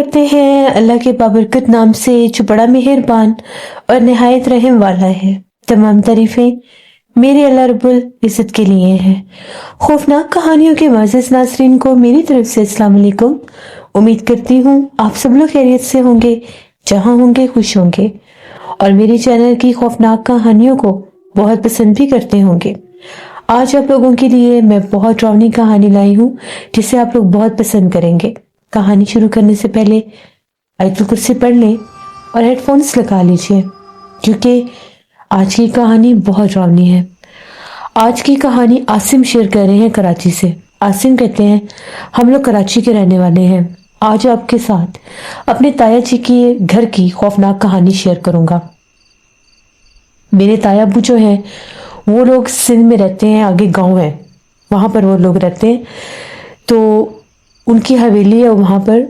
करते हैं अल्लाह के बाबरकत नाम से जो बड़ा मेहरबान और निहायत रहम वाला है। तमाम तारीफें मेरे अल्लाह रब्बुल इज़्ज़त के लिए हैं। खौफनाक कहानियों के मुअज़्ज़ज़ नाज़रीन को मेरी तरफ से अस्सलाम वालेकुम। उम्मीद करती हूँ आप सब लोग खैरियत से होंगे, जहाँ होंगे खुश होंगे और मेरे चैनल की खौफनाक कहानियों को बहुत पसंद भी करते होंगे। आज आप लोगों के लिए मैं बहुत डरावनी कहानी लाई हूँ जिसे आप लोग बहुत पसंद करेंगे। कहानी शुरू करने से पहले आयतुल कुर्सी पढ़ लें और हेडफोन्स लगा लीजिए क्योंकि आज की कहानी बहुत डरावनी है। आज की कहानी आसिम शेयर कर रहे हैं कराची से। आसिम कहते हैं हम लोग कराची के रहने वाले हैं। आज आपके साथ अपने ताया जी के घर की खौफनाक कहानी शेयर करूंगा। मेरे ताया अब्बू जो हैं वो लोग सिंध में रहते हैं, आगे गांव है, वहां पर वो लोग रहते हैं। तो उनकी हवेली है, वहाँ पर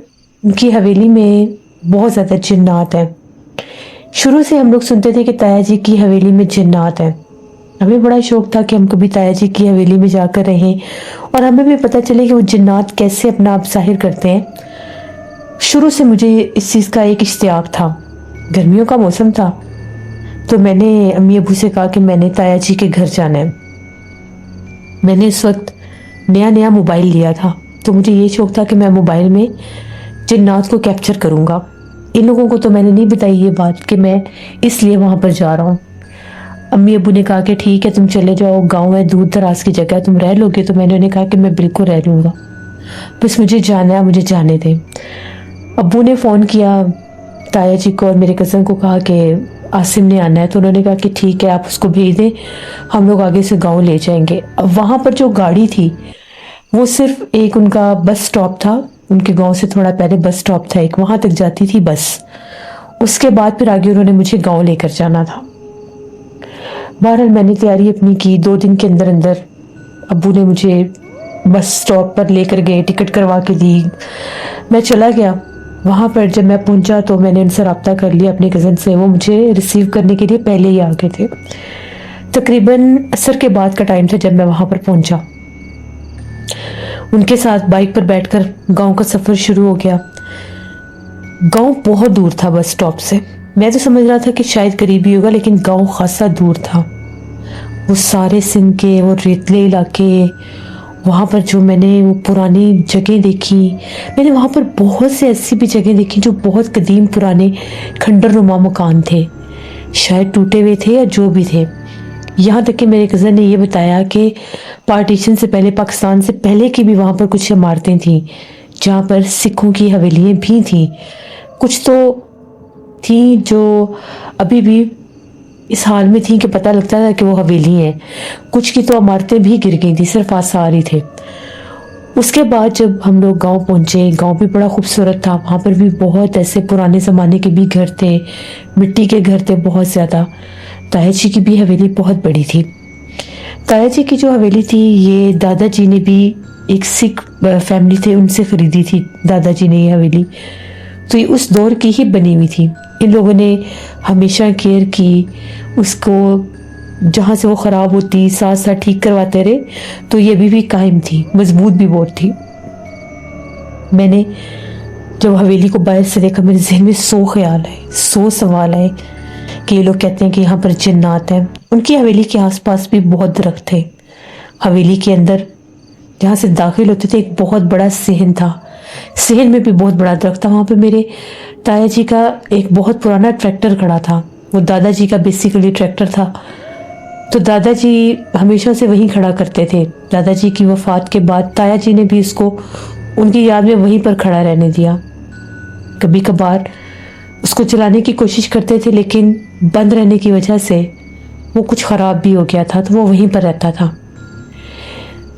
उनकी हवेली में बहुत ज़्यादा जिन्नात हैं। शुरू से हम लोग सुनते थे कि ताया जी की हवेली में जिन्नात हैं। हमें बड़ा शौक था कि हम कभी ताया जी की हवेली में जाकर रहें और हमें भी पता चले कि वो जिन्नात कैसे अपना आप जाहिर करते हैं। शुरू से मुझे इस चीज़ का एक इश्तियाक था। गर्मियों का मौसम था तो मैंने अम्मी अबू से कहा कि मैंने ताया जी के घर जाना है। मैंने इस वक्त नया नया मोबाइल लिया था तो मुझे ये शौक था कि मैं मोबाइल में जिन्नात को कैप्चर करूँगा। इन लोगों को तो मैंने नहीं बताई ये बात कि मैं इसलिए वहाँ पर जा रहा हूँ। अम्मी अबू ने कहा कि ठीक है तुम चले जाओ, गांव है, दूर दराज की जगह, तुम रह लोगे। तो मैंने उन्हें कहा कि मैं बिल्कुल रह लूँगा, बस मुझे जाना है, मुझे जाने दें। अब्बू ने फ़ोन किया ताया जी को और मेरे कज़न को, कहा कि आसिम ने आना है। तो उन्होंने कहा कि ठीक है आप उसको भेज दें, हम लोग आगे से गाँव ले जाएंगे। अब वहाँ पर जो गाड़ी थी वो सिर्फ एक उनका बस स्टॉप था, उनके गांव से थोड़ा पहले बस स्टॉप था एक, वहां तक जाती थी बस। उसके बाद फिर आगे उन्होंने मुझे गांव लेकर जाना था। बहरहाल मैंने तैयारी अपनी की। 2 दिन के अंदर अंदर अब्बू ने मुझे बस स्टॉप पर लेकर गए, टिकट करवा के दी। मैं चला गया वहाँ पर। जब मैं पहुंचा तो मैंने उनसे रब्ता कर लिया अपने कज़न से। वो मुझे रिसीव करने के लिए पहले ही आ गए थे। तकरीबन असर के बाद का टाइम था जब मैं वहाँ पर पहुंचा। उनके साथ बाइक पर बैठकर गांव का सफर शुरू हो गया। गांव बहुत दूर था बस स्टॉप से। मैं तो समझ रहा था कि शायद करीब ही होगा, लेकिन गांव खासा दूर था। वो सारे सिंध के वो रेतले इलाके, वहाँ पर जो मैंने वो पुरानी जगह देखी, मैंने वहाँ पर बहुत से ऐसी भी जगह देखी जो बहुत कदीम पुराने खंडर नुमा मकान थे, शायद टूटे हुए थे या जो भी थे। यहाँ तक कि मेरे कज़न ने ये बताया कि पार्टीशन से पहले, पाकिस्तान से पहले की भी वहाँ पर कुछ इमारतें थीं जहाँ पर सिखों की हवेलियाँ भी थीं। कुछ तो थी जो अभी भी इस हाल में थी कि पता लगता था कि वो हवेली हैं। कुछ की तो इमारतें भी गिर गई थी, सिर्फ आसार ही थे। उसके बाद जब हम लोग गांव पहुंचे, गांव भी बड़ा खूबसूरत था। वहाँ पर भी बहुत ऐसे पुराने ज़माने के भी घर थे, मिट्टी के घर थे बहुत ज़्यादा। ताया जी की भी हवेली बहुत बड़ी थी। ताया जी की जो हवेली थी ये दादाजी ने भी, एक सिख फैमिली थे उनसे खरीदी थी दादाजी ने ये हवेली। तो ये उस दौर की ही बनी हुई थी। इन लोगों ने हमेशा केयर की उसको, जहाँ से वो ख़राब होती साथ साथ ठीक करवाते रहे। तो ये अभी भी कायम थी, मजबूत भी बहुत थी। मैंने जब हवेली को बाहर से देखा मेरे जहन में 100 ख्याल आए, 100 सवाल आए कि ये लोग कहते हैं कि यहाँ पर जिन्नात हैं। उनकी हवेली के आसपास भी बहुत दरख्त थे। हवेली के अंदर जहाँ से दाखिल होते थे एक बहुत बड़ा सहन था। सहन में भी बहुत बड़ा दरख्त था। वहाँ पे मेरे ताया जी का एक बहुत पुराना ट्रैक्टर खड़ा था। वो दादाजी का बेसिकली ट्रैक्टर था, तो दादाजी हमेशा से वहीं खड़ा करते थे। दादाजी की वफात के बाद ताया जी ने भी इसको उनकी याद में वहीं पर खड़ा रहने दिया। कभी कभार उसको चलाने की कोशिश करते थे, लेकिन बंद रहने की वजह से वो कुछ ख़राब भी हो गया था, तो वो वहीं पर रहता था।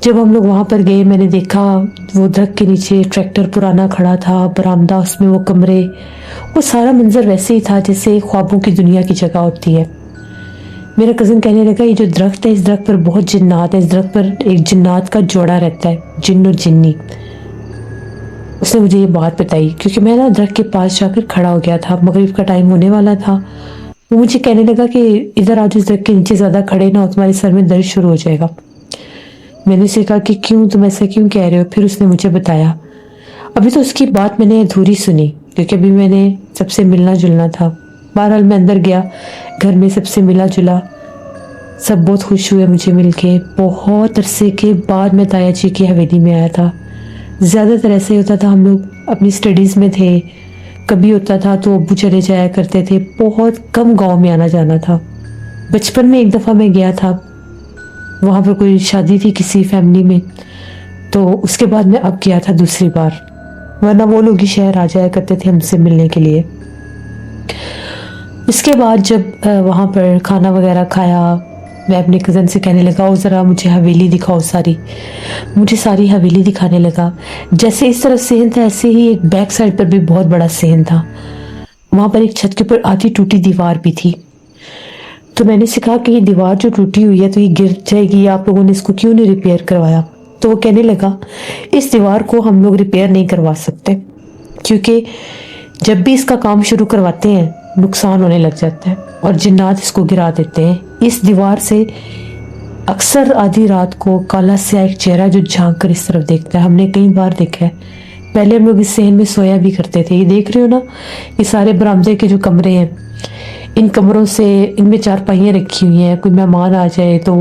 जब हम लोग वहाँ पर गए, मैंने देखा वो दरख्त के नीचे ट्रैक्टर पुराना खड़ा था, बरामदा, उसमें वो कमरे, वो सारा मंजर वैसे ही था जैसे ख्वाबों की दुनिया की जगह होती है। मेरा कज़न कहने लगा ये जो दरख्त है, इस दरख्त पर बहुत जिन्नात है, इस दरख्त पर एक जिन्नात का जोड़ा रहता है, जिन्न और जिन्नी। उसने मुझे ये बात बताई क्योंकि मैं ना दरख्त के पास जाकर खड़ा हो गया था। मगरिब का टाइम होने वाला था। वो मुझे कहने लगा कि इधर आज इस दरख्त के नीचे ज़्यादा खड़े ना हो, तुम्हारे सर में दर्द शुरू हो जाएगा। मैंने उसे कहा कि क्यों, तुम ऐसा क्यों कह रहे हो? फिर उसने मुझे बताया। अभी तो उसकी बात मैंने अधूरी सुनी क्योंकि अभी मैंने सबसे मिलना जुलना था। बहरहाल मैं अंदर गया, घर में सबसे मिला जुला, सब बहुत खुश हुए मुझे मिलके। बहुत अरसे के बाद मैं ताया जी की हवेली में आया था। ज़्यादातर ऐसे ही होता था, हम लोग अपनी स्टडीज़ में थे, कभी होता था तो अब्बू चले जाया करते थे, बहुत कम गांव में आना जाना था। बचपन में एक दफ़ा मैं गया था, वहाँ पर कोई शादी थी किसी फैमिली में, तो उसके बाद मैं अब गया था दूसरी बार, वरना वो लोग ही शहर आ जाया करते थे हमसे मिलने के लिए। इसके बाद जब वहाँ पर खाना वगैरह खाया, मैं अपने कज़न से कहने लगा ओ ज़रा मुझे हवेली दिखाओ सारी। मुझे सारी हवेली दिखाने लगा। जैसे इस तरफ सहन था, ऐसे ही एक बैक साइड पर भी बहुत बड़ा सहन था। वहाँ पर एक छत के ऊपर आधी टूटी दीवार भी थी। तो मैंने सीखा कि ये दीवार जो टूटी हुई है तो ये गिर जाएगी, आप लोगों ने इसको क्यों नहीं रिपेयर करवाया? तो वो कहने लगा इस दीवार को हम लोग रिपेयर नहीं करवा सकते, क्योंकि जब भी इसका काम शुरू करवाते हैं नुकसान होने लग जाता है और जिन्नात इसको गिरा देते हैं। इस दीवार से अक्सर आधी रात को काला स्याह एक चेहरा जो झांक कर इस तरफ देखता है, हमने कई बार देखा है। पहले हम लोग इस सहन में सोया भी करते थे। ये देख रहे हो ना, ये सारे बरामदे के जो कमरे हैं, इन कमरों से इनमें चारपाइयाँ रखी हुई हैं, कोई मेहमान आ जाए तो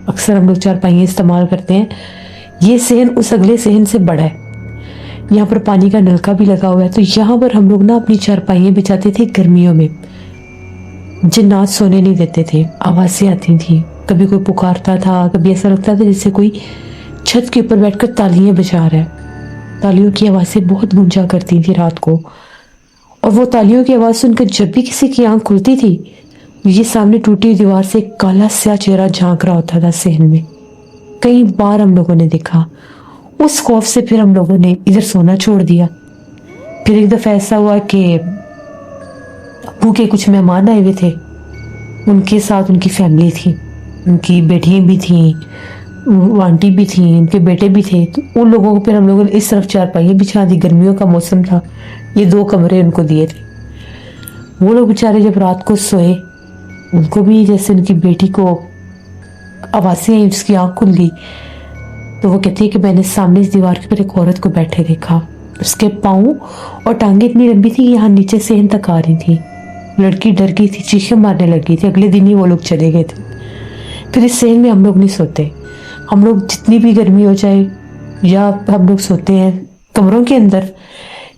अक्सर हम लोग चारपाइयाँ इस्तेमाल करते हैं। ये सहन उस अगले सहन से बड़ा है, यहाँ पर पानी का नलका भी लगा हुआ है। तो यहाँ पर हम लोग ना अपनी चारपाइयाँ बिछाते थे गर्मियों में। जिन्नात सोने नहीं देते थे, आवाज़ें आती थी, कभी कोई पुकारता था, कभी ऐसा लगता था जैसे कोई छत के ऊपर बैठकर तालियां बजा रहा है। तालियों की आवाज़ें बहुत गूंजा करती थी रात को, और वो तालियों की आवाज़ सुनकर जब भी किसी की आंख खुलती थी, ये सामने टूटी हुई दीवार से एक काला स्याह चेहरा झांक रहा होता था सहन में। कई बार हम लोगों ने देखा। उस खौफ से फिर हम लोगों ने इधर सोना छोड़ दिया। फिर एक दफ़ा ऐसा हुआ कि अब्बू के कुछ मेहमान आए हुए थे, उनके साथ उनकी फैमिली थी, उनकी बेटियां भी थीं, आंटी भी थी, उनके बेटे भी थे। तो उन लोगों को फिर हम लोगों ने इस तरफ चारपाइयाँ बिछा दी। गर्मियों का मौसम था, ये 2 कमरे उनको दिए थे। वो लोग बेचारे जब रात को सोए, उनको भी जैसे उनकी बेटी को आवाज़ें आई, उसकी आँख खुल गई। तो वो कहती है कि मैंने सामने इस दीवार के ऊपर एक औरत को बैठे देखा। उसके पाँव और टांगे इतनी लंबी थी कि यहाँ नीचे सहन तक आ रही थी। लड़की डर गई थी, चीखें मारने लगी थी। अगले दिन ही वो लोग चले गए थे। फिर इस सहन में हम लोग नहीं सोते। हम लोग जितनी भी गर्मी हो जाए, या हम लोग सोते हैं कमरों के अंदर,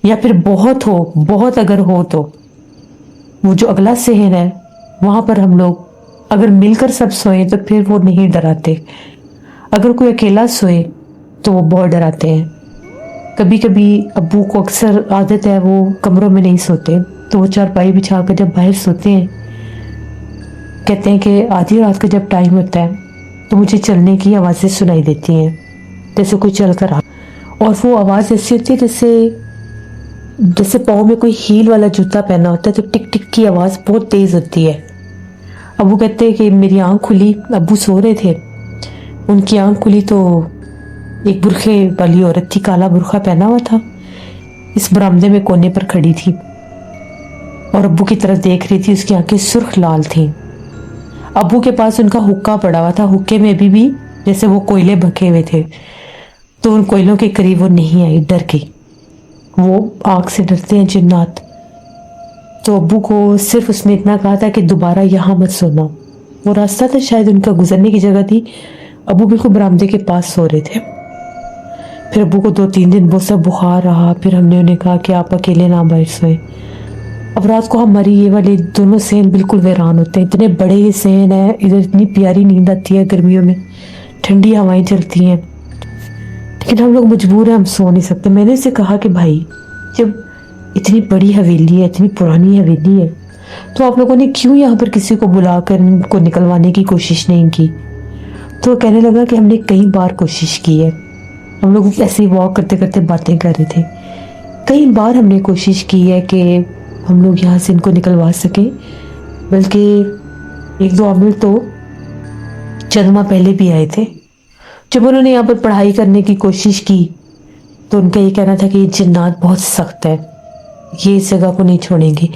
या फिर बहुत अगर हो तो वो जो अगला सहन है वहाँ पर हम लोग अगर मिलकर सब सोए तो फिर वो नहीं डराते। अगर कोई अकेला सोए तो वो बहुत डराते हैं। कभी कभी अब्बू को अक्सर आदत है वो कमरों में नहीं सोते, तो वो चारपाई बिछा कर जब बाहर सोते हैं, कहते हैं कि आधी रात का जब टाइम होता है तो मुझे चलने की आवाज़ें सुनाई देती हैं, जैसे कोई चल कर आ। और वो आवाज़ ऐसी होती है जैसे पाँव में कोई हील वाला जूता पहना होता है, तो टिक टिक की आवाज़ बहुत तेज़ होती है। अब्बू कहते हैं कि मेरी आँख खुली, अब्बू सो रहे थे, उनकी आँख खुली तो एक बुरखे वाली औरत थी, काला बुरखा पहना हुआ था, इस बरामदे में कोने पर खड़ी थी और अब्बू की तरफ देख रही थी। उसकी आंखें सुर्ख लाल थी। अब्बू के पास उनका हुक्का पड़ा हुआ था, हुक्के में अभी भी जैसे वो कोयले भखे हुए थे। तो उन कोयलों के करीब वो नहीं आई, डर गई। वो आग से डरते हैं जिन्नात। तो अब्बू को सिर्फ उसने इतना कहा था कि दोबारा यहाँ मत सोना। वो रास्ता था शायद उनका गुजरने की जगह थी। अब्बू बिल्कुल बरामदे के पास सो रहे थे। फिर अब्बू को 2-3 दिन बहुत सा बुखार रहा। फिर हमने उन्हें कहा कि आप अकेले ना बाहर सोए। अब रात को हमारी ये वाले दोनों सहन बिल्कुल वीरान होते हैं। इतने बड़े ये सहन है, इधर इतनी प्यारी नींद आती है, गर्मियों में ठंडी हवाएं चलती हैं, लेकिन हम लोग मजबूर हैं, हम सो नहीं सकते। मैंने उसे कहा कि भाई जब इतनी बड़ी हवेली है, इतनी पुरानी हवेली है, तो आप लोगों ने क्यों यहाँ पर किसी को बुलाकर इनको निकलवाने की कोशिश नहीं की? तो कहने लगा कि हमने कई बार कोशिश की है। हम लोग ऐसे ही वॉक करते करते बातें कर रहे थे। कई बार हमने कोशिश की है कि हम लोग यहाँ से इनको निकलवा सकें, बल्कि 1-2 आमिर तो चंद माह पहले भी आए थे। जब उन्होंने यहाँ पर पढ़ाई करने की कोशिश की तो उनका ये कहना था कि ये जिन्नात बहुत सख्त है, ये इस जगह को नहीं छोड़ेंगे।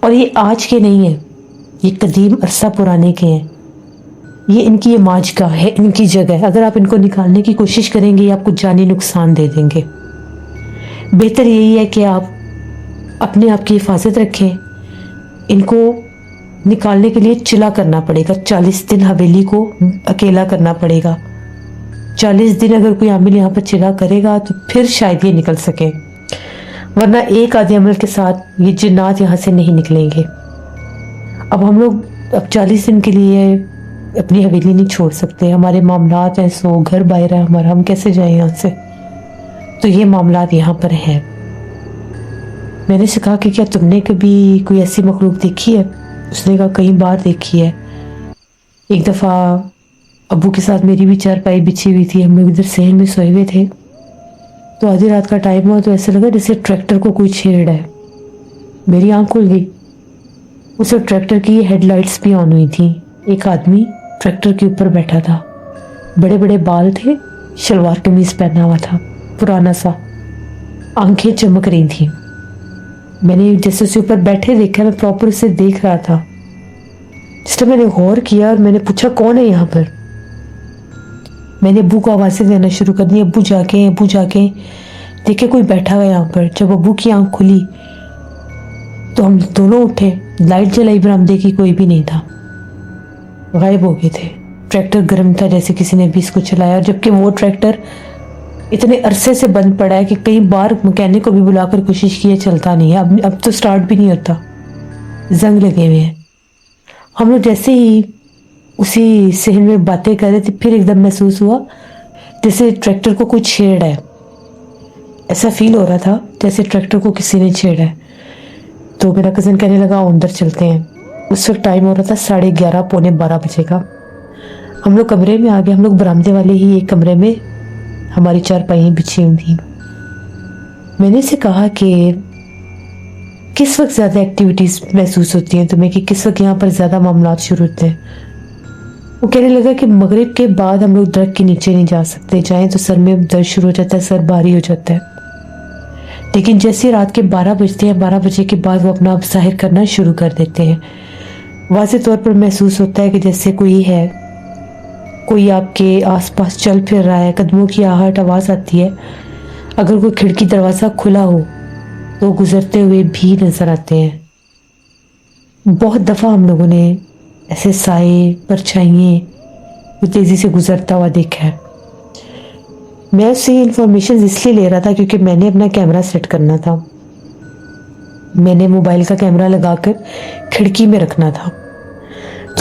और ये आज के नहीं है, ये कदीम अरसा पुराने के हैं। ये इनकी ये माजगा है, इनकी जगह है। अगर आप इनको निकालने की कोशिश करेंगे ये आपको जानी नुकसान दे देंगे। बेहतर यही है कि आप अपने आप की हिफाजत रखें। इनको निकालने के लिए चिल्ला करना पड़ेगा। 40 दिन हवेली को अकेला करना पड़ेगा। 40 दिन अगर कोई आमिल यहाँ पर चिल्ला करेगा तो फिर शायद ये निकल सके, वरना एक आधे अमल के साथ ये जिन्नात यहाँ से नहीं निकलेंगे। अब हम लोग 40 दिन के लिए अपनी हवेली नहीं छोड़ सकते। हमारे मामलात हैं, सो घर बाहर है हमारा, हम कैसे जाएं यहाँ से। तो ये मामलात यहाँ पर हैं। मैंने उसे कहा कि क्या तुमने कभी कोई ऐसी मखलूक देखी है? उसने कहा कई बार देखी है। एक दफ़ा अबू के साथ मेरी भी चारपाई बिछी हुई थी, हम लोग इधर सहन में सोए हुए थे, तो आधी रात का टाइम हुआ तो ऐसा लगा जैसे ट्रैक्टर को कोई छेड़ है। मेरी आंख खुल गई। उस ट्रैक्टर की हेडलाइट्स भी ऑन हुई थी। एक आदमी ट्रैक्टर के ऊपर बैठा था, बड़े बड़े बाल थे, शलवार कमीज पहना हुआ था, पुराना सा, आंखें चमक रही थी। मैंने जैसे उसके ऊपर बैठे देखा, मैं प्रॉपर उसे देख रहा था। जिस टाइम मैंने गौर किया और मैंने पूछा कौन है यहाँ पर, मैंने अब्बू को आवाज़ें देना शुरू कर दी, अब्बू जाके देखे कोई बैठा हुआ यहाँ पर। जब अब्बू की आंख खुली तो हम दोनों उठे, लाइट जलाई बरामदे की, कोई भी नहीं था, गायब हो गए थे। ट्रैक्टर गर्म था, जैसे किसी ने भी इसको चलाया, जबकि वो ट्रैक्टर इतने अरसे से बंद पड़ा है कि कई बार मैकेनिक को भी बुलाकर कोशिश की है, चलता नहीं है। अब तो स्टार्ट भी नहीं होता, जंग लगे हुए हैं। हम लोग जैसे ही उसी सहन में बातें कर रहे थे, फिर एकदम महसूस हुआ जैसे ट्रैक्टर को कोई छेड़ है। ऐसा फील हो रहा था जैसे ट्रैक्टर को किसी ने छेड़ा है। तो मेरा कज़न कहने लगा अंदर चलते हैं। उस वक्त टाइम हो रहा था 11:30 पौने 12 बजे का। हम लोग कमरे में आ गए। हम लोग बरामदे वाले ही एक कमरे में हमारी चारपाई बिछी हुई थी। मैंने से कहा कि किस वक्त ज़्यादा एक्टिविटीज़ महसूस होती हैं तुम्हें, कि किस वक्त यहाँ पर ज़्यादा मामलात शुरू होते हैं? वो कहने लगा कि मगरिब के बाद हम लोग दरख्त के नीचे नहीं जा सकते, जाएं तो सर में दर्द शुरू हो जाता है, सर भारी हो जाता है। लेकिन जैसे रात के 12 बजते हैं, 12 बजे के बाद वो अपना आप जाहिर करना शुरू कर देते हैं। वाज़े तौर पर महसूस होता है कि जैसे कोई है, कोई आपके आसपास चल फिर रहा है, कदमों की आहट आवाज़ आती है। अगर कोई खिड़की दरवाज़ा खुला हो तो गुजरते हुए भी नज़र आते हैं। बहुत दफ़ा हम लोगों ने ऐसे साए, परछाइयाँ तेज़ी से गुजरता हुआ देखा है। मैं उससे इंफॉर्मेशन इसलिए ले रहा था क्योंकि मैंने अपना कैमरा सेट करना था। मैंने मोबाइल का कैमरा लगाकर खिड़की में रखना था।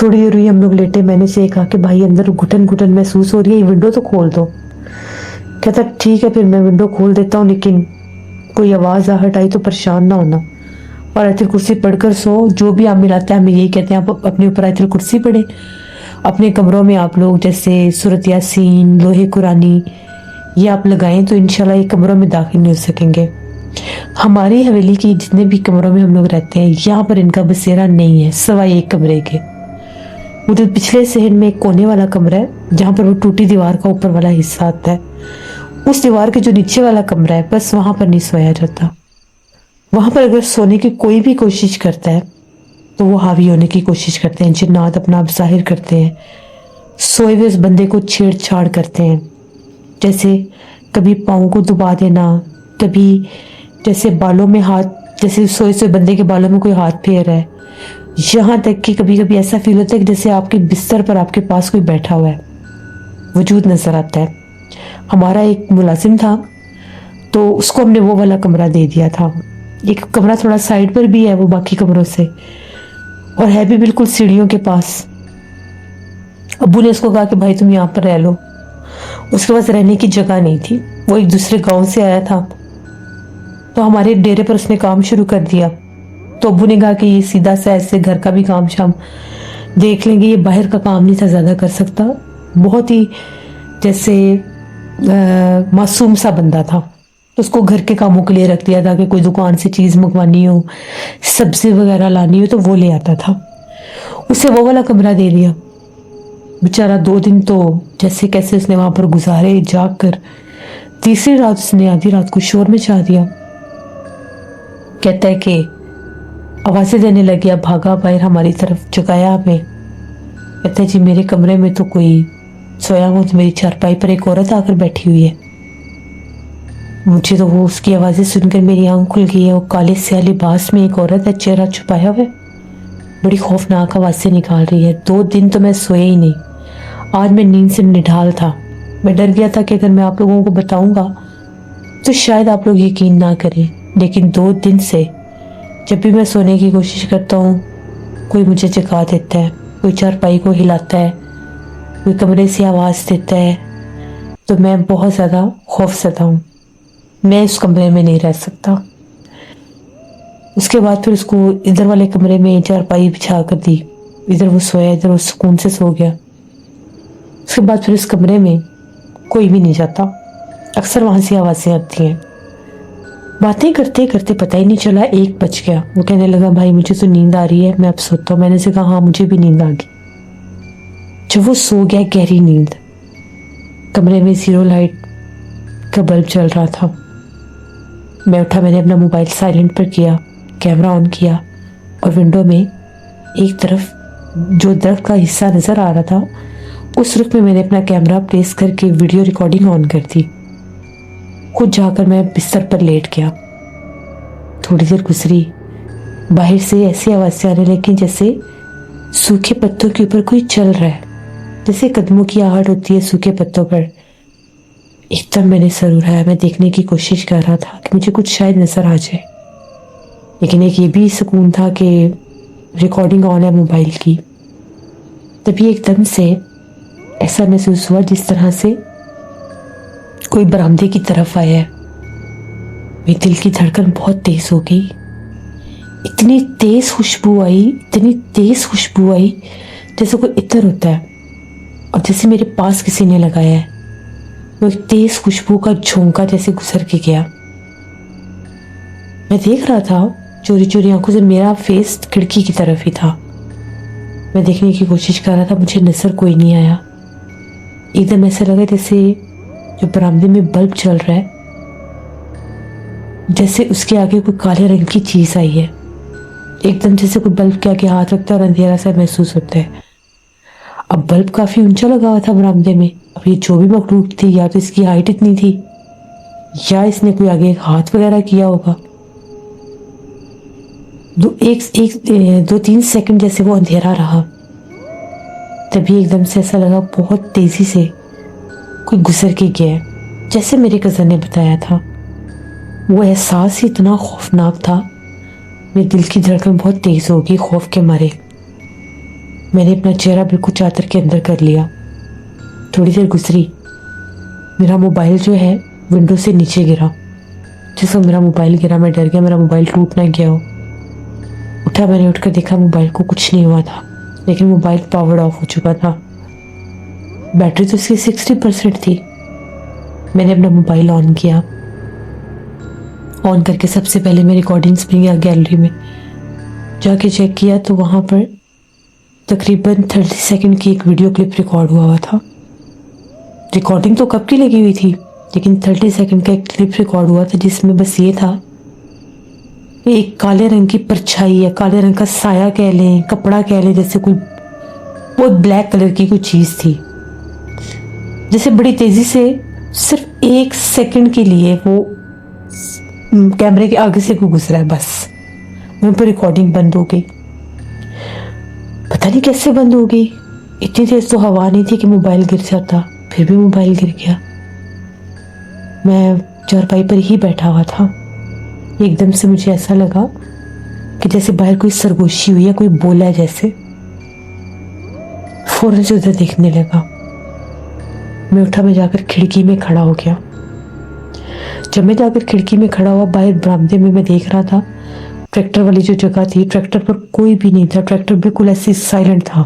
थोड़ी देर हुई, हम लोग लेटे। मैंने उसे कहा कि भाई अंदर घुटन घुटन महसूस हो रही है, विंडो तो खोल दो। कहता ठीक है, फिर मैं विंडो खोल देता हूँ, लेकिन कोई आवाज़ आहट आई तो परेशान ना होना, और आयतुल कुर्सी पढ़कर सो। जो भी आप मिलाते हैं हमें यही कहते हैं, आप अपने ऊपर आयतुल कुर्सी पढ़े। अपने कमरों में आप लोग जैसे सूरत यासीन, लोहे कुरानी ये आप लगाएं तो इंशाल्लाह ये कमरों में दाखिल नहीं हो सकेंगे। हमारी हवेली की जितने भी कमरों में हम लोग रहते हैं, यहाँ पर इनका बसेरा नहीं है सवाई एक कमरे के। उधर पिछले सहन में एक कोने वाला कमरा है जहाँ पर वो टूटी दीवार का ऊपर वाला हिस्सा आता है। उस दीवार के जो नीचे वाला कमरा है, बस वहां पर नहीं सोया जाता। वहां पर अगर सोने की कोई भी कोशिश करता है तो वो हावी होने की कोशिश करते हैं, जिन्नात अपना आप जाहिर करते हैं, सोए हुए उस बंदे को छेड़छाड़ करते हैं। जैसे कभी पाँव को दबा देना, कभी जैसे बालों में हाथ, जैसे सोए सोए बंदे के बालों में कोई हाथ फेर रहा है। यहाँ तक कि कभी कभी ऐसा फील होता है कि जैसे आपके बिस्तर पर आपके पास कोई बैठा हुआ है, वजूद नजर आता है। हमारा एक मुलाजिम था तो उसको हमने वो वाला कमरा दे दिया था। एक कमरा थोड़ा साइड पर भी है वो बाकी कमरों से, और है भी बिल्कुल सीढ़ियों के पास। अब्बू ने उसको कहा कि भाई तुम यहाँ पर रह लो। उसके पास रहने की जगह नहीं थी, वो एक दूसरे गांव से आया था, तो हमारे डेरे पर उसने काम शुरू कर दिया। तो अब्बू ने कहा कि ये सीधा सा ऐसे घर का भी काम शाम देख लेंगे, ये बाहर का काम नहीं था ज़्यादा कर सकता। बहुत ही जैसे मासूम सा बंदा था, उसको घर के कामों के लिए रख दिया था कि कोई दुकान से चीज़ मंगवानी हो, सब्जी वगैरह लानी हो तो वो ले आता था। उसे वो वाला कमरा दे दिया। बेचारा 2 दिन तो जैसे कैसे उसने वहां पर गुजारे जाग कर। तीसरी रात उसने आधी रात को शोर मचा दिया। कहता है कि आवाज़ें देने लग गया, भागा बाहर हमारी तरफ, जगाया हमें। कहता है जी मेरे कमरे में तो कोई सोया हुआ, तो मेरी चारपाई पर एक औरत आकर बैठी हुई है। मुझे तो वो उसकी आवाज़ें सुनकर मेरी आंख खुल गई है। वो काले स्याह लिबास में एक औरत है, चेहरा छुपाया हुआ है, बड़ी खौफनाक आवाज़ से निकाल रही है। 2 दिन तो मैं सोया ही नहीं। आज मैं नींद से निढाल था। मैं डर गया था कि अगर मैं आप लोगों को बताऊंगा तो शायद आप लोग यकीन ना करें, लेकिन 2 दिन से जब भी मैं सोने की कोशिश करता हूँ कोई मुझे जगा देता है, कोई चारपाई को हिलाता है, कोई कमरे से आवाज़ देता है, तो मैं बहुत ज़्यादा खौफज़दा हूँ। मैं उस कमरे में नहीं रह सकता। उसके बाद फिर उसको इधर वाले कमरे में चारपाई बिछा कर दी, इधर वो सोया, इधर वो सुकून से सो गया। उसके बाद फिर इस कमरे में कोई भी नहीं जाता। अक्सर वहाँ से आवाज़ें आती हैं। बातें करते करते पता ही नहीं चला 1 बज गया। वो कहने लगा भाई मुझे तो नींद आ रही है, मैं अब सोता हूँ। मैंने से कहा हाँ मुझे भी नींद आ गई। जब वो सो गया गहरी नींद, कमरे में 0 लाइट का बल्ब चल रहा था। मैं उठा, मैंने अपना मोबाइल साइलेंट पर किया, कैमरा ऑन किया और विंडो में एक तरफ जो दरख्त का हिस्सा नज़र आ रहा था उस रुख में मैंने अपना कैमरा प्लेस करके वीडियो रिकॉर्डिंग ऑन कर दी। खुद जाकर मैं बिस्तर पर लेट गया। थोड़ी देर गुजरी, बाहर से ऐसी आवाज़ें आने लगी जैसे सूखे पत्तों के ऊपर कोई चल रहा है, जैसे कदमों की आहट होती है सूखे पत्तों पर। एकदम मैंने सर उठाया, मैं देखने की कोशिश कर रहा था कि मुझे कुछ शायद नज़र आ जाए, लेकिन एक ये भी सुकून था कि रिकॉर्डिंग ऑन है मोबाइल की। तभी एकदम से ऐसा महसूस हुआ जिस तरह से कोई बरामदे की तरफ आया है। मेरे दिल की धड़कन बहुत तेज हो गई। इतनी तेज खुशबू आई, इतनी तेज खुशबू आई जैसे कोई इत्र होता है और जैसे मेरे पास किसी ने लगाया है। वो एक तेज खुशबू का झोंका जैसे गुजर के गया। मैं देख रहा था चोरी चोरी आंखों से, मेरा फेस खिड़की की तरफ ही था। मैं देखने की कोशिश कर रहा था, मुझे नजर कोई नहीं आया। एकदम ऐसा लगा जैसे जो बरामदे में बल्ब चल रहा है, जैसे उसके आगे कोई काले रंग की चीज आई है। एकदम जैसे कोई बल्ब के आगे हाथ रखता है और अंधेरा सा महसूस होता है। अब बल्ब काफी ऊंचा लगा हुआ था बरामदे में। अब ये जो भी मखलूक थी, या तो इसकी हाइट इतनी थी या इसने कोई आगे हाथ वगैरह किया होगा। 2-3 सेकंड जैसे वो अंधेरा रहा। तभी एकदम से ऐसा लगा बहुत तेजी से कोई गुजर के गया, जैसे मेरे कज़न ने बताया था। वो एहसास ही इतना खौफनाक था, मेरे दिल की धड़कन बहुत तेज हो गई खौफ के मारे। मैंने अपना चेहरा बिल्कुल चादर के अंदर कर लिया। थोड़ी देर गुजरी, मेरा मोबाइल जो है विंडो से नीचे गिरा। जिस वक्त मेरा मोबाइल गिरा मैं डर गया मेरा मोबाइल टूट ना गया हो। उठा, मैंने उठकर देखा मोबाइल को कुछ नहीं हुआ था, लेकिन मोबाइल पावर ऑफ हो चुका था। बैटरी तो इसकी 60% थी। मैंने अपना मोबाइल ऑन किया। ऑन करके सबसे पहले मैं रिकॉर्डिंग्स में गया, गैलरी में जाके चेक किया तो वहाँ पर तकरीबन 30 सेकंड की एक वीडियो क्लिप रिकॉर्ड हुआ था। रिकॉर्डिंग तो कब की लगी हुई थी, लेकिन 30 सेकंड का एक क्लिप रिकॉर्ड हुआ था जिसमें बस ये था कि एक काले रंग की परछाई है, काले रंग का साया कह लें, कपड़ा कह लें, जैसे कोई बहुत ब्लैक कलर की कोई चीज़ थी, जैसे बड़ी तेज़ी से सिर्फ 1 सेकंड के लिए वो कैमरे के आगे से कोई गुजरा है। बस वहीं पर रिकॉर्डिंग बंद हो गई। पता नहीं कैसे बंद हो गई। इतनी तेज तो हवा नहीं थी कि मोबाइल गिर जाता, फिर भी मोबाइल गिर गया। मैं चारपाई पर ही बैठा हुआ था। एकदम से मुझे ऐसा लगा कि जैसे बाहर कोई सरगोशी हुई है, कोई बोला है जैसे। फौरन से उधर देखने लगा। मैं उठा, मैं जाकर खिड़की में खड़ा हो गया। जब मैं जाकर खिड़की में खड़ा हुआ, बाहर बरामदे में मैं देख रहा था ट्रैक्टर वाली जो जगह थी, ट्रैक्टर पर कोई भी नहीं था। ट्रैक्टर बिल्कुल ऐसे साइलेंट था।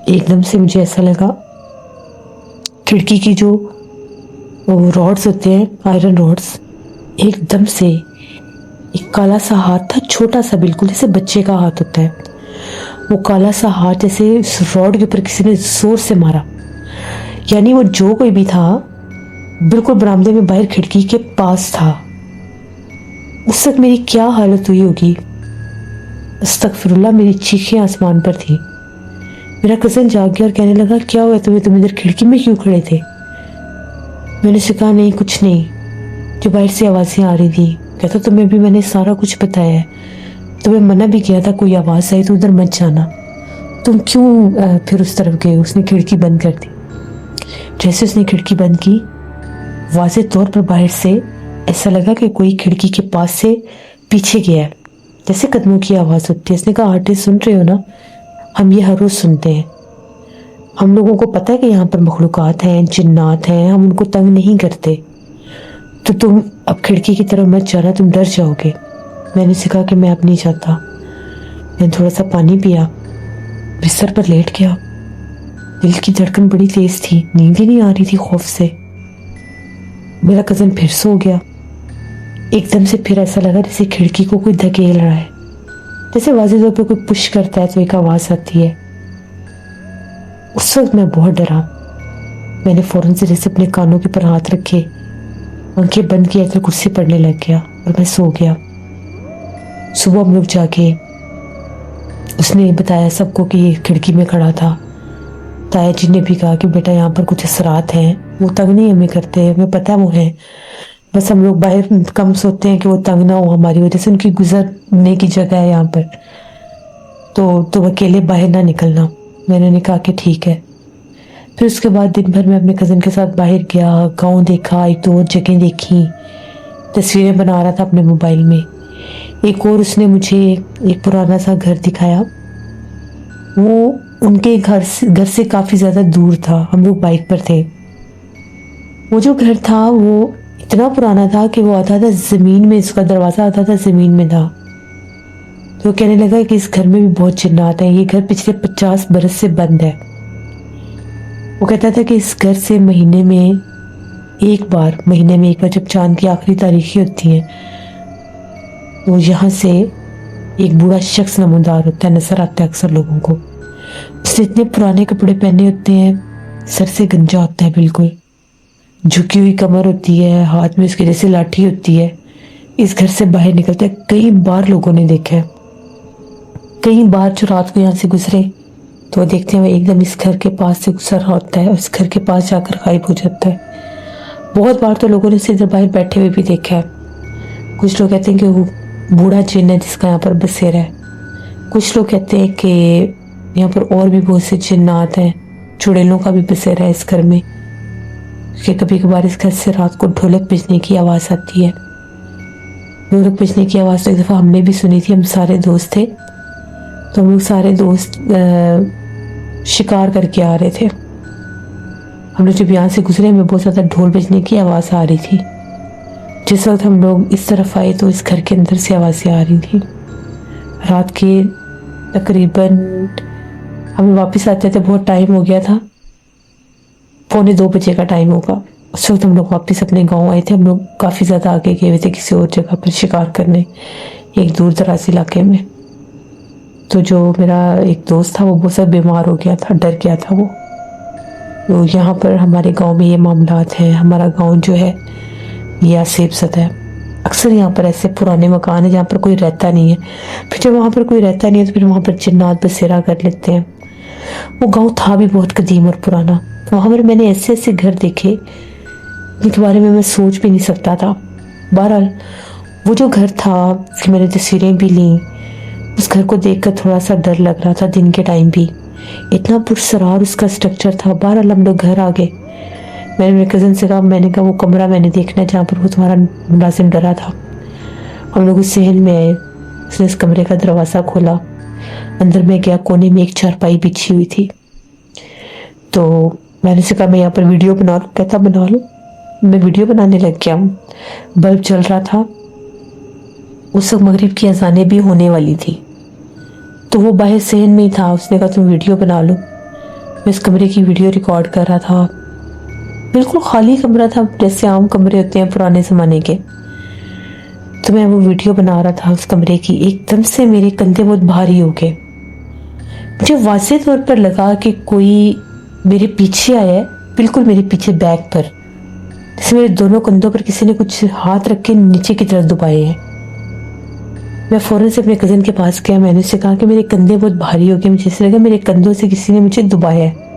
एकदम से मुझे ऐसा लगा खिड़की की जो रॉड्स होते हैं, आयरन रॉड्स, एकदम से एक काला सा हाथ था, छोटा सा, बिल्कुल जैसे बच्चे का हाथ होता है। वो काला सा हाथ जैसे उस रॉड के ऊपर किसी ने जोर से मारा। यानी वो जो कोई भी था बिल्कुल बरामदे में बाहर खिड़की के पास था। उस वक्त मेरी क्या हालत हुई होगी। अस्तगफिरुल्लाह, मेरी चीखें आसमान पर थी। मेरा कज़न जाग गया और कहने लगा क्या हुआ तुम्हें, तुम इधर खिड़की में क्यों खड़े थे। मैंने उसे कहा नहीं कुछ नहीं, जो बाहर से आवाज़ें आ रही थी। कहता तुम्हें भी मैंने सारा कुछ बताया है, तुम्हें मना भी किया था कोई आवाज़ आई तो उधर मत जाना, तुम क्यों फिर उस तरफ गए। उसने खिड़की बंद कर दी। जैसे उसने खिड़की बंद की, वाज़े तौर पर बाहर से ऐसा लगा कि कोई खिड़की के पास से पीछे गया है, जैसे कदमों की आवाज़ होती है। उसने कहा आर्टिस्ट सुन रहे हो ना, हम ये हर रोज़ सुनते हैं, हम लोगों को पता है कि यहाँ पर मखलूक़ात हैं, जिन्नात हैं, हम उनको तंग नहीं करते, तो तुम अब खिड़की की तरफ मत जाना, तुम डर जाओगे। मैंने उसे कहा कि मैं अब नहीं जाता। मैंने थोड़ा सा पानी पिया, बिस्तर पर लेट गया। दिल की धड़कन बड़ी तेज थी, नींद ही नहीं आ रही थी खौफ से। मेरा कज़न फिर सो गया। एकदम से फिर ऐसा लगा जैसे खिड़की को कोई धकेल रहा है, जैसे वाज़े तौर पर कोई पुश करता है तो एक आवाज़ आती है। उस वक्त मैं बहुत डरा। मैंने फौरन से जैसे अपने कानों के ऊपर हाथ रखे, आंखें बंद किया तो कुर्सी पड़ने लग गया और मैं सो गया। सुबह हम लोग जाके उसने बताया सबको कि ये खिड़की में खड़ा था। ताया जी ने भी कहा कि बेटा यहाँ पर कुछ असरात हैं, वो तंग नहीं हमें करते, हमें पता वो है, बस हम लोग बाहर कम सोते हैं कि वो तंग ना हो हमारी वजह से, उनकी गुजरने की जगह है यहाँ पर, तो तुम अकेले बाहर ना निकलना। मैंने कहा कि ठीक है। फिर उसके बाद दिन भर मैं अपने कज़न के साथ बाहर गया, गांव देखा, एक दो और जगह देखी, तस्वीरें बना रहा था अपने मोबाइल में। एक और उसने मुझे एक पुराना सा घर दिखाया, वो उनके घर से काफ़ी ज़्यादा दूर था। हम लोग बाइक पर थे। वो जो घर था वो इतना पुराना था कि वो आता था ज़मीन में, इसका दरवाज़ा आता था ज़मीन में था। तो कहने लगा कि इस घर में भी बहुत जिन्नात हैं, ये घर पिछले 50 बरस से बंद है। वो कहता था कि इस घर से महीने में एक बार जब चांद की आखिरी तारीखें होती हैं, वो यहाँ से एक बूढ़ा शख्स नमूदार होता है, नजर आता है अक्सर लोगों को। उसने इतने पुराने कपड़े पहने होते हैं, सर से गंजा होता है बिल्कुल, झुकी हुई कमर होती है, हाथ में उसके जैसे लाठी होती है। इस घर से बाहर निकलता है। कई बार लोगों ने देखा है, कई बार जो रात को यहाँ से गुजरे तो देखते हैं वो एकदम इस घर के पास से गुजर रहा होता है और इस घर के पास जाकर गायब हो जाता है। बहुत बार तो लोगों ने इसे इधर बाहर बैठे हुए भी देखा है। कुछ लोग कहते हैं कि वो बूढ़ा जिन्न है जिसका यहाँ पर बसेरा है। कुछ लोग कहते हैं कि यहाँ पर और भी बहुत से जिन्नात हैं, चुड़ैलों का भी बसेरा है इस घर में, कि कभी कभार इस घर से रात को ढोलक बजने की आवाज़ आती है। ढोलक बजने की आवाज़ तो एक दफ़ा हमने भी सुनी थी। हम सारे दोस्त थे, तो हम लोग सारे दोस्त शिकार करके आ रहे थे। हम लोग जब यहाँ से गुजरे हमें बहुत ज़्यादा ढोल बजने की आवाज़ आ रही थी। जिस वक्त हम लोग इस तरफ आए तो इस घर के अंदर से आवाज़ें आ रही थी। रात के तकरीबन हमें वापस आते थे बहुत टाइम हो गया था, 1:45 बजे का टाइम होगा। उस वक्त हम लोग वापस अपने गांव आए थे। हम लोग काफ़ी ज़्यादा आगे गए हुए थे किसी और जगह पर शिकार करने, एक दूर दराज इलाके में। तो जो मेरा एक दोस्त था वो बहुत सा बीमार हो गया था, डर गया था वो। तो यहाँ पर हमारे गांव में ये मामलात हैं। हमारा गांव जो है ये आसेब सतह है। अक्सर यहाँ पर ऐसे पुराने मकान है जहाँ पर कोई रहता नहीं है। फिर जब वहाँ पर कोई रहता नहीं है तो फिर वहाँ पर जिन्नात बसेरा कर लेते हैं। वो गांव था भी बहुत कदीम और पुराना। वहाँ पर मैंने ऐसे ऐसे घर देखे जिनके बारे में मैं सोच भी नहीं सकता था। बहरहाल वो जो घर था, फिर मैंने तस्वीरें भी ली। उस घर को देखकर थोड़ा सा डर लग रहा था दिन के टाइम भी, इतना पुरसरार उसका स्ट्रक्चर था। बहरहाल हम लोग घर आ गए। मैंने मेरे कज़न से कहा, मैंने कहा वो कमरा मैंने देखना है जहाँ पर वो तुम्हारा मुलाजिम डरा था। हम लोग उस सहन में आए। उसने इस कमरे का दरवाज़ा खोला, अंदर में गया। कोने में एक चारपाई बिछी हुई थी। तो मैंने उसे कहा मैं यहाँ पर वीडियो बना लूँ। कहता बना लो। मैं वीडियो बनाने लग गया हूँ। बल्ब जल रहा था। उस वक्त मगरिब की अजानें भी होने वाली थी। तो वो बाहर सहन में ही था। उसने कहा तुम वीडियो बना लो। मैं इस कमरे की वीडियो रिकॉर्ड कर रहा था। बिल्कुल खाली कमरा था, जैसे आम कमरे होते हैं पुराने ज़माने के। तो मैं वो वीडियो बना रहा था उस कमरे की। एकदम से मेरे कंधे बहुत भारी हो गए। मुझे वाज़े तौर पर लगा कि कोई मेरे पीछे आया है, बिल्कुल मेरे पीछे बैक पर, जैसे मेरे दोनों कंधों पर किसी ने कुछ हाथ रख के नीचे की तरफ दबाए हैं। मैं फ़ौरन से अपने कज़न के पास गया। मैंने उससे कहा कि मेरे कंधे बहुत भारी हो गए, मुझे ऐसे लगा मेरे कंधों से किसी ने मुझे दबाया है।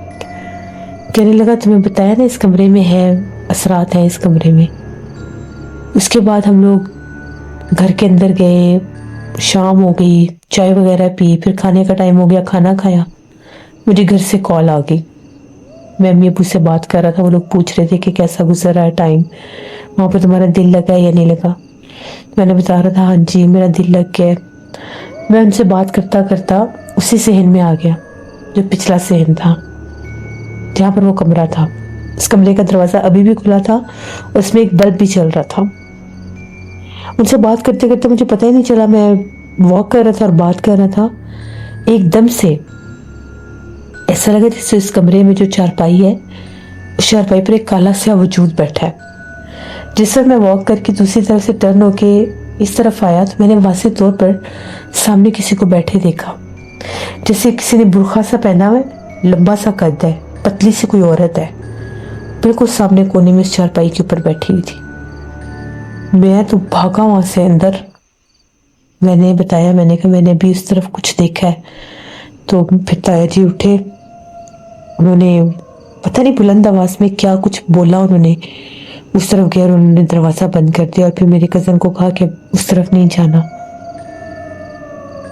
कहने लगा तुम्हें बताया ना इस कमरे में है, असरात है इस कमरे में। उसके बाद हम लोग घर के अंदर गए, शाम हो गई, चाय वगैरह पी, फिर खाने का टाइम हो गया, खाना खाया। मुझे घर से कॉल आ गई। मैं अम्मी अबू से बात कर रहा था, वो लोग पूछ रहे थे कि कैसा गुजर रहा है टाइम, वहाँ पर तुम्हारा दिल लगा है या नहीं लगा। मैंने बता रहा था हाँ जी मेरा दिल लग गया है। मैं उनसे बात करता करता उसी सहन में आ गया जो पिछला सहन था, जहाँ पर वो कमरा था। उस कमरे का दरवाजा अभी भी खुला था, उसमें एक बल्ब भी चल रहा था। उनसे बात करते करते मुझे पता ही नहीं चला, मैं वॉक कर रहा था और बात कर रहा था। एकदम से ऐसा लगा जैसे इस कमरे में जो चारपाई है, उस चारपाई पर एक काला सा वजूद बैठा है। जिस वक्त मैं वॉक करके दूसरी तरफ से टर्न होके इस तरफ आया तो मैंने वाज़े तौर पर सामने किसी को बैठे देखा, जैसे किसी ने बुरखा सा पहना हुआ है, लंबा सा कद है, पतली सी कोई औरत है, बिल्कुल सामने कोने में इस चारपाई के ऊपर बैठी हुई थी। मैं तो भागा वहां से अंदर। मैंने बताया, मैंने कहा मैंने भी उस तरफ कुछ देखा है। तो फिर ताया जी उठे, उन्होंने पता नहीं बुलंद आवाज में क्या कुछ बोला, उन्होंने उस तरफ गया और उन्होंने दरवाजा बंद कर दिया और फिर मेरे कजन को कहा कि उस तरफ नहीं जाना।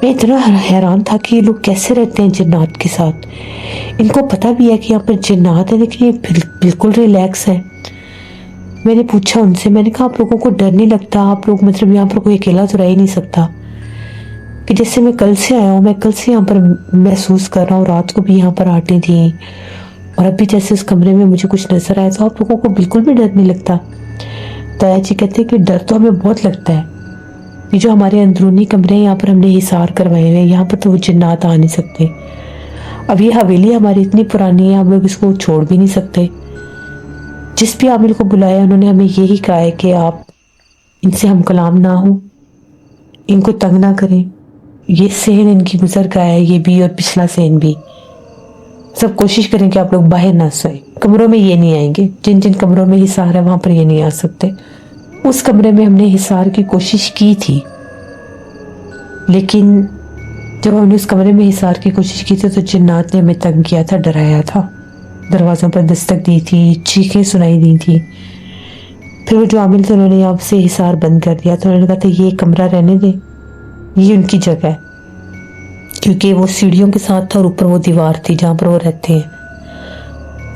मैं इतना हैरान था कि ये लोग कैसे रहते हैं जिन्नात के साथ। इनको पता भी है कि यहाँ पर जिन्नात है, लेकिन ये बिल्कुल रिलैक्स है। मैंने पूछा उनसे, मैंने कहा आप लोगों को डर नहीं लगता? आप लोग मतलब यहाँ पर कोई अकेला तो रह ही नहीं सकता? कि जैसे मैं कल से आया हूँ, मैं कल से यहाँ पर महसूस कर रहा हूँ, रात को भी यहाँ पर आटी थी और अभी जैसे उस कमरे में मुझे कुछ नजर आया, तो आप लोगों को बिल्कुल भी डर नहीं लगता? ताया जी कहते कि डर तो हमें बहुत लगता है, ये जो हमारे अंदरूनी कमरे हैं यहाँ पर हमने हिसार करवाए हुए हैं, यहाँ पर तो वो जिन्नात आ नहीं सकते। अब ये हवेली हमारी इतनी पुरानी है, हम लोग इसको छोड़ भी नहीं सकते। जिस भी आमिल को बुलाया उन्होंने हमें यही कहा है कि आप इनसे हम कलाम ना हो, इनको तंग ना करें। ये सहन इनकी गुजर का है, ये भी और पिछला सहन भी। सब कोशिश करें कि आप लोग बाहर ना सोए, कमरों में ये नहीं आएंगे। जिन जिन कमरों में हिसार है वहां पर ये नहीं आ सकते। उस कमरे में हमने हिसार की कोशिश की थी, लेकिन जब हमने उस कमरे में हिसार की कोशिश की थी तो जिन्नात ने हमें तंग किया था, डराया था, दरवाजों पर दस्तक दी थी, चीखें सुनाई दी थी। फिर वो जो आमिल थे उन्होंने यहाँ से हिसार बंद कर दिया। तो उन्होंने कहा था ये कमरा रहने दे, ये उनकी जगह है, क्योंकि वो सीढ़ियों के साथ था और ऊपर वो दीवार थी जहाँ पर वो रहते हैं।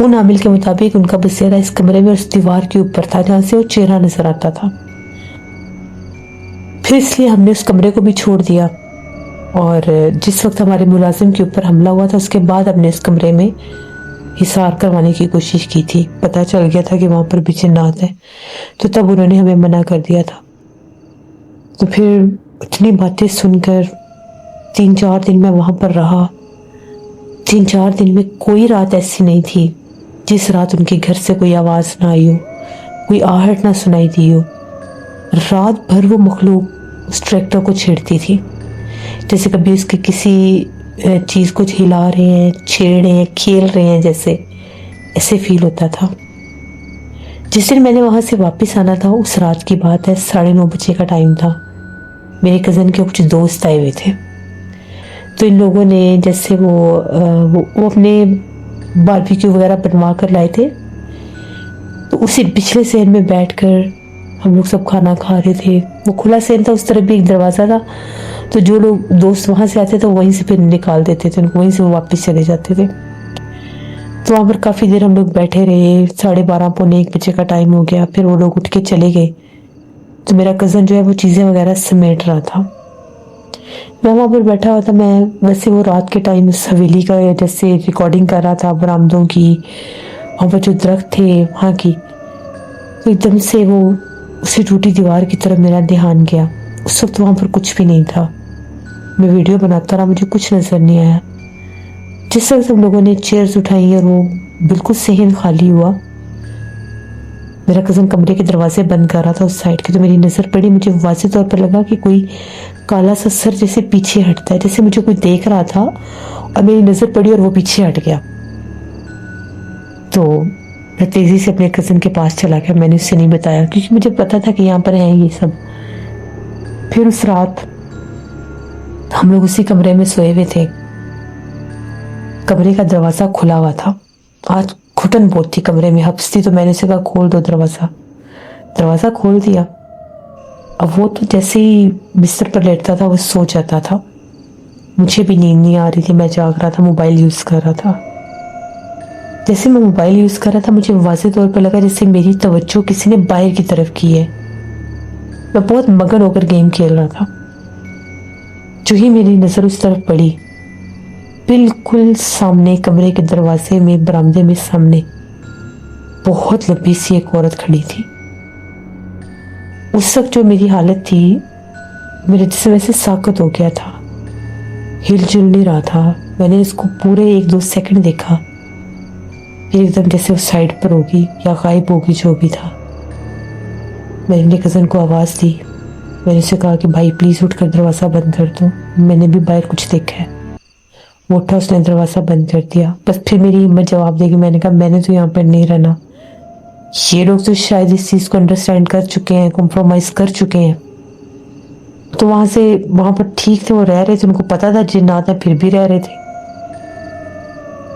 उन आमिल के मुताबिक उनका बसेरा इस कमरे में उस दीवार के ऊपर था जहाँ से वो चेहरा नजर आता था। फिर इसलिए हमने उस कमरे को भी छोड़ दिया और जिस वक्त हमारे मुलाजिम के ऊपर हमला हुआ था उसके बाद हमने इस कमरे में हिसार करवाने की कोशिश की थी। पता चल गया था कि वहां पर भी जिन्नात है, तो तब उन्होंने हमें मना कर दिया था। तो फिर इतनी बातें सुनकर 3-4 दिन मैं वहां पर रहा। 3-4 दिन में कोई रात ऐसी नहीं थी जिस रात उनके घर से कोई आवाज ना आई हो, कोई आहट ना सुनाई दी हो। रात भर वो मखलूक उस ट्रैक्टर को छेड़ती थी, जैसे कभी उसके किसी चीज को हिला रहे हैं, छेड़ रहे हैं, खेल रहे हैं, जैसे ऐसे फील होता था। जिस दिन मैंने वहां से वापस आना था उस रात की बात है, 9:30 बजे का टाइम था। मेरे कजन के कुछ दोस्त आए हुए थे, तो इन लोगों ने जैसे वो अपने बारबेक्यू वगैरह बनवा कर लाए थे, तो उसी पिछले सेन में बैठकर हम लोग सब खाना खा रहे थे। वो खुला सेन था, उस तरफ भी एक दरवाजा था, तो जो लोग दोस्त वहां से आते थे वहीं से फिर निकाल देते थे उनको, वहीं से वो वापस चले जाते थे। तो वहां पर काफी देर हम लोग बैठे रहे, 12:30 पौने 1 बजे का टाइम हो गया। फिर वो लोग उठ के चले गए, तो मेरा कजन जो है वो चीजें वगैरह समेट रहा था। मैं वहां पर बैठा हुआ था। मैं वैसे वो रात के टाइम उस हवेली का जैसे रिकॉर्डिंग कर रहा था, बरामदों की, वहां पर जो दरख्त थे वहां की। तो एकदम से वो उसी टूटी दीवार की तरफ मेरा ध्यान गया। उस वक्त वहां पर कुछ भी नहीं था। मैं वीडियो बनाता रहा, मुझे कुछ नजर नहीं आया। जिस वक्त हम लोगों ने चेयर्स उठाई और वो बिल्कुल सहन खाली हुआ, मेरा कजन कमरे के दरवाजे बंद कर रहा था उस साइड के, तो मेरी नजर पड़ी, मुझे वाज़ेह तौर पर लगा कि कोई काला सा सर जैसे पीछे हटता है, जैसे मुझे कोई देख रहा था और मेरी नजर पड़ी और वो पीछे हट गया। तो मैं तेजी से अपने कजन के पास चला गया। मैंने उससे नहीं बताया क्योंकि मुझे पता था कि यहाँ पर है ये सब। फिर उस रात हम लोग उसी कमरे में सोए हुए थे। कमरे का दरवाजा खुला हुआ था। आज घुटन बहुत थी कमरे में, हफ्स थी, तो मैंने उसे कहा खोल दो दरवाजा। दरवाजा खोल दिया। अब वो तो जैसे ही बिस्तर पर लेटता था वो सो जाता था। मुझे भी नींद नहीं आ रही थी, मैं जाग रहा था, मोबाइल यूज़ कर रहा था। जैसे मैं मोबाइल यूज़ कर रहा था मुझे वाज़ेह तौर पर लगा जैसे मेरी तवज्जो किसी ने बाहर की तरफ की है। मैं बहुत मगन होकर गेम खेल रहा था। जो ही मेरी नज़र उस तरफ पड़ी, बिल्कुल सामने कमरे के दरवाजे में, बरामदे में सामने बहुत लंबी सी एक औरत खड़ी थी। उस वक्त जो मेरी हालत थी, मेरे जिस्म वैसे साकत हो गया था, हिलजुल नहीं रहा था। मैंने इसको पूरे 1-2 सेकंड देखा, फिर एकदम जैसे वो साइड पर होगी या गायब होगी, जो भी था। मैंने अपने कज़न को आवाज़ दी। मैंने उसे कहा कि भाई प्लीज़ उठकर दरवाज़ा बंद कर दो, मैंने भी बाहर कुछ देखा है। वो उठा, उसने दरवाज़ा बंद कर दिया। बस फिर मेरी हिम्मत जवाब देगी। मैंने कहा मैंने तो यहाँ पर नहीं रहना। ये लोग तो शायद इस चीज़ को अंडरस्टैंड कर चुके हैं, कॉम्प्रोमाइज़ कर चुके हैं। तो वहाँ पर ठीक थे, वो रह रहे थे, उनको पता था जिन्नात है, फिर भी रह रहे थे।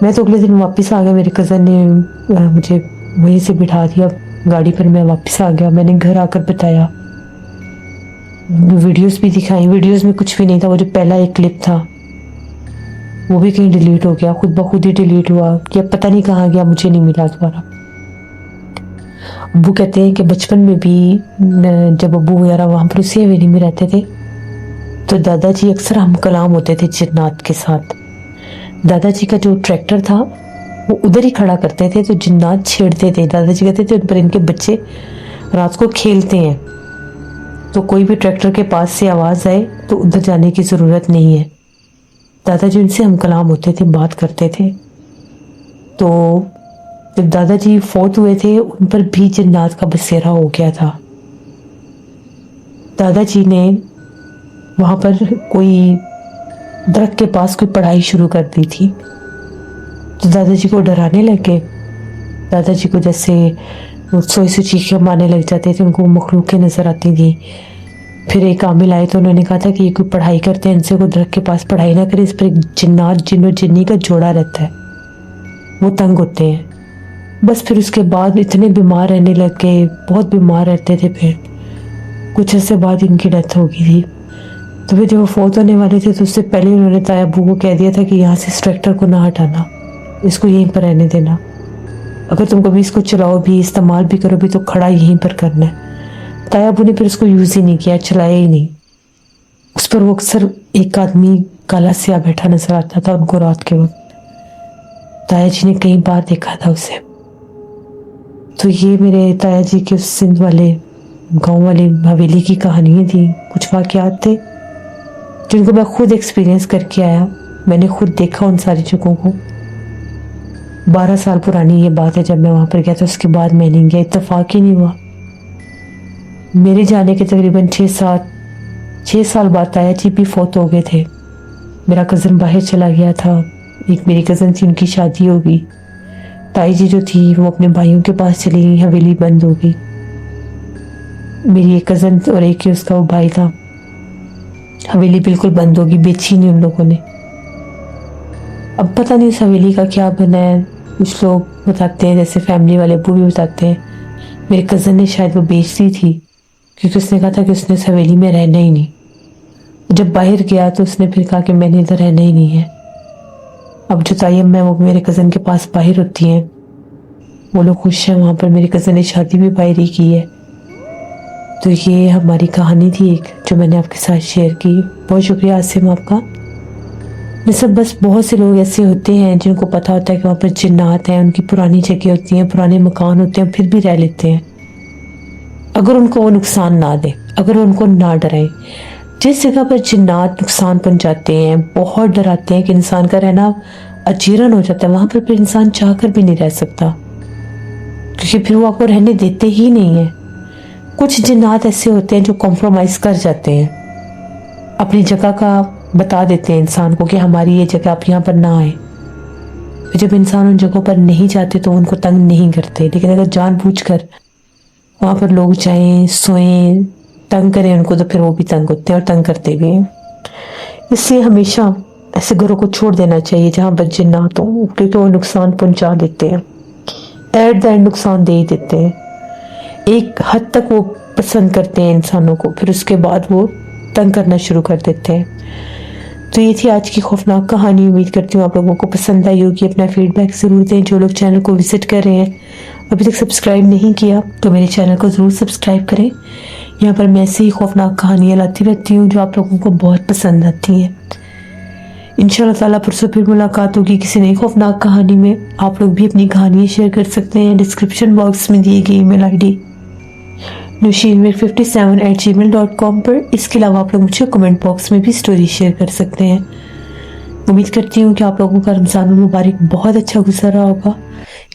मैं तो अगले दिन वापस आ गया। मेरे कज़न ने मुझे वहीं से बिठा दिया गाड़ी पर। मैं वापस आ गया। मैंने घर आकर बताया, वीडियोस भी दिखाई। वीडियोस में कुछ भी नहीं था। वो जो पहला एक क्लिप था वो भी कहीं डिलीट हो गया, खुद ब खुद ही डिलीट हुआ, या पता नहीं कहाँ गया, मुझे नहीं मिला दोबारा। अब्बू कहते हैं कि बचपन में भी जब अब्बू वगैरह वहाँ पर उसी हवेली में रहते थे तो दादाजी अक्सर हम कलाम होते थे जिन्नात के साथ। दादाजी का जो ट्रैक्टर था वो उधर ही खड़ा करते थे, तो जिन्नात छेड़ते थे। दादाजी कहते थे उन पर इनके बच्चे रात को खेलते हैं, तो कोई भी ट्रैक्टर के पास से आवाज़ आए तो उधर जाने की ज़रूरत नहीं है। दादाजी उनसे हम कलाम होते थे, बात करते थे। तो जब दादाजी फौत हुए थे उन पर भी जिन्नात का बसेरा हो गया था। दादाजी ने वहाँ पर कोई दरख्त के पास कोई पढ़ाई शुरू कर दी थी, तो दादाजी को डराने लगे। दादाजी को जैसे सोई से चीखें मारने लग जाते थे, उनको मखलूकें नज़र आती थी। फिर एक आमिल आए तो उन्होंने कहा था कि ये कोई पढ़ाई करते हैं, इनसे कोई दरख्त के पास पढ़ाई ना करे, इस पर एक जिन्नात, जिन्नो जिन्नी का जोड़ा रहता है, वो तंग होते हैं। बस फिर उसके बाद इतने बीमार रहने लग गए, बहुत बीमार रहते थे। फिर कुछ अर्से बाद इनकी डेथ हो गई थी। तो फिर जब वो फौत होने वाले थे तो उससे पहले उन्होंने ताया अब्बू को कह दिया था कि यहाँ से इस ट्रैक्टर को ना हटाना, इसको यहीं पर रहने देना। अगर तुम कभी इसको चलाओ भी, इस्तेमाल भी करो भी, तो खड़ा यहीं पर करना है। ताया अब्बू ने फिर उसको यूज़ ही नहीं किया, चलाया ही नहीं। उस पर वो अक्सर एक आदमी काला स्याह बैठा नजर आता था उनको रात के वक्त। ताया जी ने कई बार देखा था उसे। तो ये मेरे ताया जी के उस सिंध वाले गांव वाली हवेली की कहानियाँ थी, कुछ वाक़यात थे जिनको मैं खुद एक्सपीरियंस करके आया। मैंने खुद देखा उन सारी जगहों को। 12 साल पुरानी ये बात है जब मैं वहाँ पर गया था। उसके बाद मैं नहीं गया, इत्तेफाक ही नहीं हुआ। मेरे जाने के तकरीबन 6 साल बाद ताया जी भी फौत हो गए थे। मेरा कज़न बाहर चला गया था, एक मेरी कज़न थी, उनकी शादी हो गई। ताई जी जो थी वो अपने भाइयों के पास चली गई, हवेली बंद हो गई। मेरी एक कज़न और एक ही उसका वो भाई था। हवेली बिल्कुल बंद होगी, बेची नहीं उन लोगों ने। अब पता नहीं उस हवेली का क्या बना है। कुछ लोग बताते हैं, जैसे फैमिली वाले अब्बू भी बताते हैं, मेरे कज़न ने शायद वो बेच दी थी, क्योंकि उसने कहा था कि उसने उस हवेली में रहना ही नहीं। जब बाहर गया तो उसने फिर कहा कि मैंने इधर रहना ही नहीं है। अब जो ताई अम्मा वो मेरे कज़न के पास बाहर होती हैं, वो लोग खुश हैं वहाँ पर। मेरे कज़न ने शादी भी बाहर ही की है। तो ये हमारी कहानी थी एक, जो मैंने आपके साथ शेयर की। बहुत शुक्रिया आसिम आपका। ये सब बस बहुत से लोग ऐसे होते हैं जिनको पता होता है कि वहाँ पर जिन्नात हैं, उनकी पुरानी जगह होती हैं, पुराने मकान होते हैं, फिर भी रह लेते हैं। अगर उनको वो नुकसान ना दे, अगर उनको ना डराए। जिस जगह पर जिन्नात नुकसान पहुंचाते हैं, बहुत डराते हैं कि इंसान का रहना अजीरन हो जाता है, वहाँ पर फिर इंसान चाहकर भी नहीं रह सकता, क्योंकि फिर वो आपको रहने देते ही नहीं है। कुछ जिन्नात ऐसे होते हैं जो कॉम्प्रोमाइज कर जाते हैं, अपनी जगह का बता देते हैं इंसान को कि हमारी ये जगह, आप यहाँ पर ना आए। जब इंसान उन जगहों पर नहीं जाते तो उनको तंग नहीं करते। लेकिन अगर जानबूझकर वहाँ पर लोग जाएं, सोएं, तंग करें उनको, तो फिर वो भी तंग होते हैं और तंग करते भी हैं। इसलिए हमेशा ऐसे घरों को छोड़ देना चाहिए जहाँ पर जिन्नात हो, क्योंकि वो नुकसान पहुँचा देते हैं। एट द एंड नुकसान दे ही देते हैं। एक हद तक वो पसंद करते हैं इंसानों को, फिर उसके बाद वो तंग करना शुरू कर देते हैं। तो ये थी आज की खौफनाक कहानी। उम्मीद करती हूँ आप लोगों को पसंद आई होगी। अपना फीडबैक ज़रूर दें। जो लोग चैनल को विजिट कर रहे हैं, अभी तक सब्सक्राइब नहीं किया, तो मेरे चैनल को ज़रूर सब्सक्राइब करें। यहाँ पर मैं ऐसी ही खौफनाक कहानियाँ लाती रहती हूँ जो आप लोगों को बहुत पसंद आती हैं। इंशाल्लाह ताला परसों फिर मुलाकात होगी किसी नई खौफनाक कहानी में। आप लोग भी अपनी कहानियाँ शेयर कर सकते हैं डिस्क्रिप्शन बॉक्स में दिए गए ईमेल ID nushinmir57@gmail.com पर। इसके अलावा आप लोग मुझे कमेंट बॉक्स में भी स्टोरी शेयर कर सकते हैं। उम्मीद करती हूँ कि आप लोगों का रमज़ान मुबारक बहुत अच्छा गुजर रहा होगा।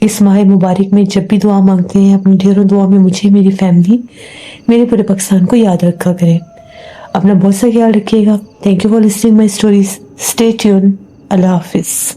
इस माह मुबारक में जब भी दुआ मांगते हैं, अपनी ढेरों दुआ में मुझे, मेरी फैमिली, मेरे पूरे पाकिस्तान को याद रखा करें। अपना बहुत सा ख्याल रखिएगा। Thank you for listening my stories. Stay tune. अल्लाह हाफिज़।